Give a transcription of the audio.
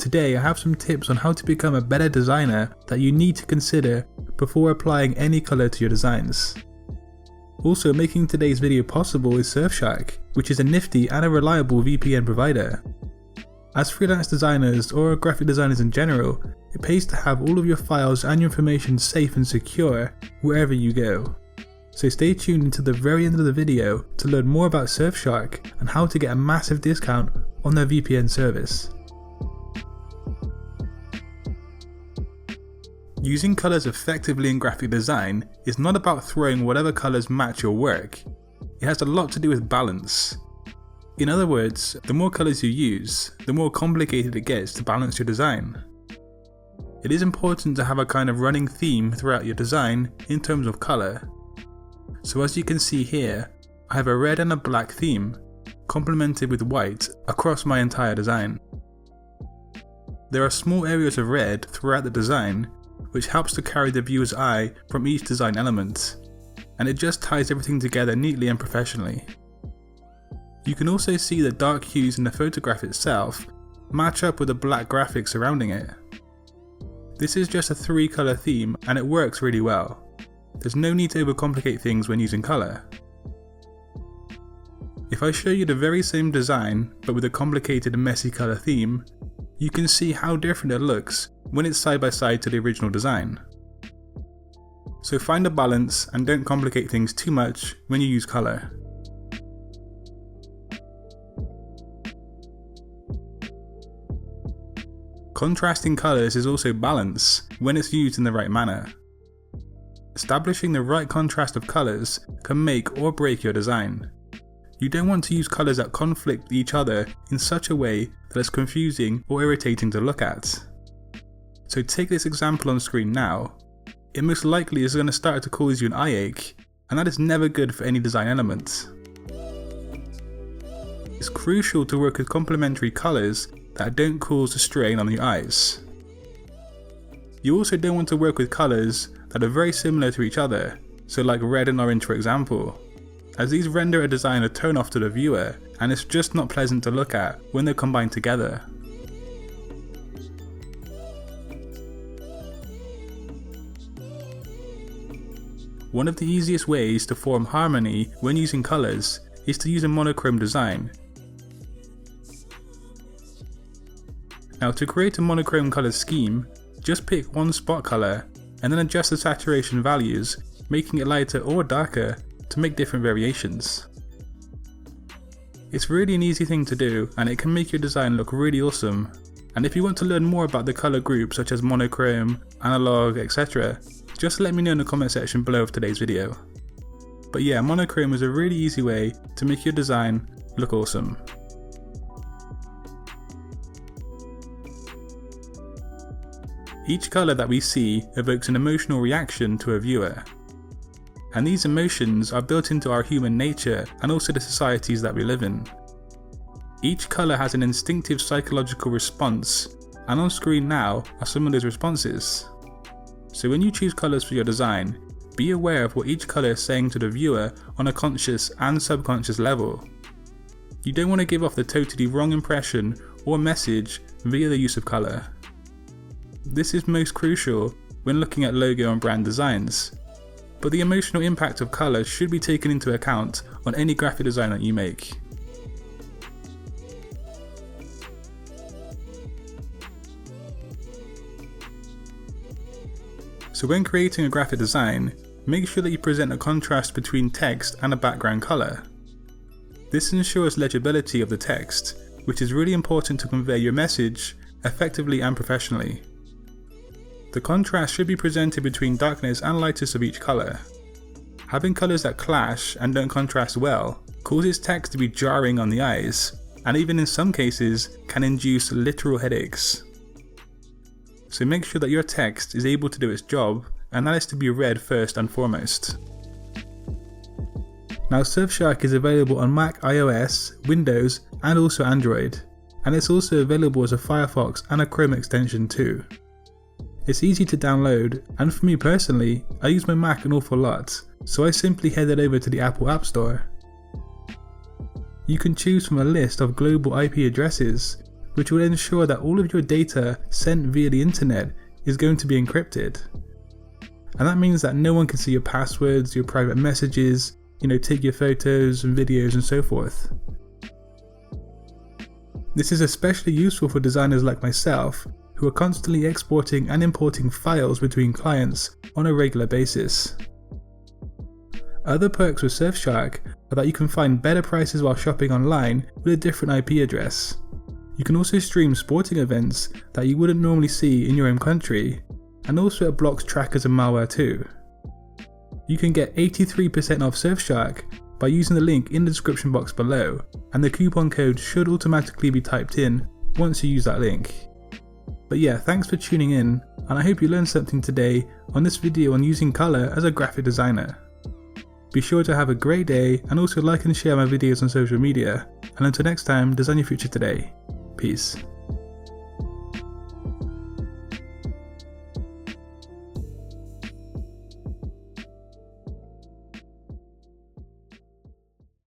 today I have some tips on how to become a better designer that you need to consider before applying any colour to your designs. Also, making today's video possible is Surfshark, which is a nifty and a reliable VPN provider. As freelance designers or graphic designers in general, it pays to have all of your files and your information safe and secure wherever you go. So stay tuned until the very end of the video to learn more about Surfshark and how to get a massive discount on their VPN service. Using colours effectively in graphic design is not about throwing whatever colours match your work. It has a lot to do with balance. In other words, the more colours you use, the more complicated it gets to balance your design. It is important to have a kind of running theme throughout your design in terms of colour. So as you can see here, I have a red and a black theme, complemented with white across my entire design. There are small areas of red throughout the design, which helps to carry the viewer's eye from each design element, and it just ties everything together neatly and professionally. You can also see the dark hues in the photograph itself match up with the black graphics surrounding it. This is just a 3-colour theme and it works really well. There's no need to overcomplicate things when using colour. If I show you the very same design but with a complicated and messy colour theme, you can see how different it looks when it's side by side to the original design. So find a balance and don't complicate things too much when you use colour. Contrasting colours is also balance when it's used in the right manner. Establishing the right contrast of colours can make or break your design. You don't want to use colours that conflict with each other in such a way that it's confusing or irritating to look at. So take this example on screen now. It most likely is going to start to cause you an eye ache, and that is never good for any design element. It's crucial to work with complementary colours that don't cause a strain on your eyes. You also don't want to work with colours that are very similar to each other, so like red and orange for example, as these render a design a turn off to the viewer and it's just not pleasant to look at when they're combined together. One of the easiest ways to form harmony when using colours is to use a monochrome design. Now to create a monochrome colour scheme, just pick one spot colour and then adjust the saturation values, making it lighter or darker to make different variations. It's really an easy thing to do and it can make your design look really awesome. And if you want to learn more about the colour groups such as monochrome, analogue, etc., just let me know in the comment section below of today's video. But yeah, monochrome is a really easy way to make your design look awesome. Each colour that we see evokes an emotional reaction to a viewer. And these emotions are built into our human nature and also the societies that we live in. Each colour has an instinctive psychological response, and on screen now are some of those responses. So when you choose colours for your design, be aware of what each colour is saying to the viewer on a conscious and subconscious level. You don't want to give off the totally wrong impression or message via the use of colour. This is most crucial when looking at logo and brand designs, but the emotional impact of colour should be taken into account on any graphic design that you make. So when creating a graphic design, make sure that you present a contrast between text and a background colour. This ensures legibility of the text, which is really important to convey your message effectively and professionally. The contrast should be presented between darkness and lightness of each colour. Having colours that clash and don't contrast well causes text to be jarring on the eyes, and even in some cases can induce literal headaches. So make sure that your text is able to do its job, and that is to be read first and foremost. Now Surfshark is available on Mac iOS, Windows and also Android, and it's also available as a Firefox and a Chrome extension too. It's easy to download, and for me personally, I use my Mac an awful lot, so I simply headed over to the Apple App Store. You can choose from a list of global IP addresses, which will ensure that all of your data sent via the internet is going to be encrypted. And that means that no one can see your passwords, your private messages, take your photos and videos and so forth. This is especially useful for designers like myself, who are constantly exporting and importing files between clients on a regular basis. Other perks with Surfshark are that you can find better prices while shopping online with a different IP address. You can also stream sporting events that you wouldn't normally see in your own country, and also it blocks trackers and malware too. You can get 83% off Surfshark by using the link in the description box below, and the coupon code should automatically be typed in once you use that link. But yeah, thanks for tuning in, and I hope you learned something today on this video on using colour as a graphic designer. Be sure to have a great day, and also like and share my videos on social media, and until next time, design your future today. Peace.